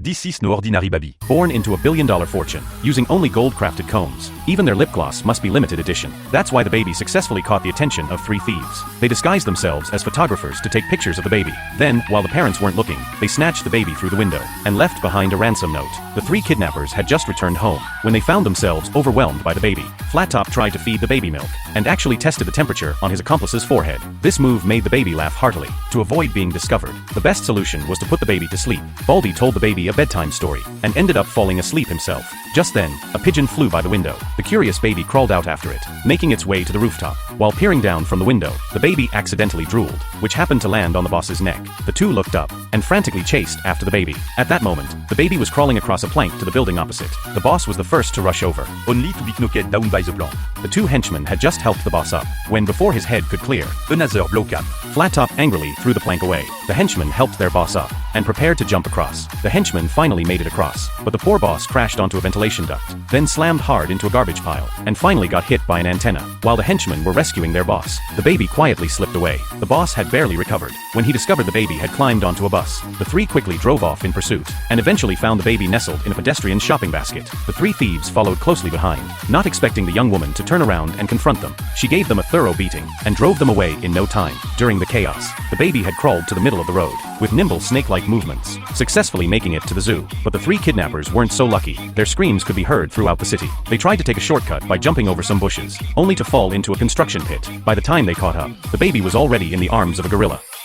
This is no ordinary baby. Born into a billion-dollar fortune, using only gold-crafted combs. Even their lip gloss must be limited edition. That's why the baby successfully caught the attention of three thieves. They disguised themselves as photographers to take pictures of the baby. Then, while the parents weren't looking, they snatched the baby through the window and left behind a ransom note. The three kidnappers had just returned home when they found themselves overwhelmed by the baby. Flat Top tried to feed the baby milk and actually tested the temperature on his accomplice's forehead. This move made the baby laugh heartily. To avoid being discovered, the best solution was to put the baby to sleep. Baldy told the baby a bedtime story and ended up falling asleep himself. Just then, a pigeon flew by the window. The curious baby crawled out after it, making its way to the rooftop. While peering down from the window, the baby accidentally drooled, which happened to land on the boss's neck. The two looked up and frantically chased after the baby. At that moment, the baby was crawling across a plank to the building opposite. The boss was the first to rush over, only to be knocked down by the plank. The two henchmen had just helped the boss up, when before his head could clear, another blow cam. Flat Top angrily threw the plank away. The henchmen helped their boss up and prepared to jump across. The henchmen finally made it across, but the poor boss crashed onto a ventilation duct, then slammed hard into a garbage pile, and finally got hit by an antenna. While the henchmen were rescuing their boss, the baby quietly slipped away. The boss had barely recovered when he discovered the baby had climbed onto a bus. The three quickly drove off in pursuit and eventually found the baby nestled in a pedestrian shopping basket. The three thieves followed closely behind, not expecting the young woman to turn around and confront them. She gave them a thorough beating and drove them away in no time. During the chaos, the baby had crawled to the middle of the road with nimble snake-like movements, successfully making it to the zoo. But the three kidnappers weren't so lucky. Their screams could be heard throughout the city. They tried to take a shortcut by jumping over some bushes, only to fall into a construction pit. By the time they caught up, the baby was already in the arms of a gorilla.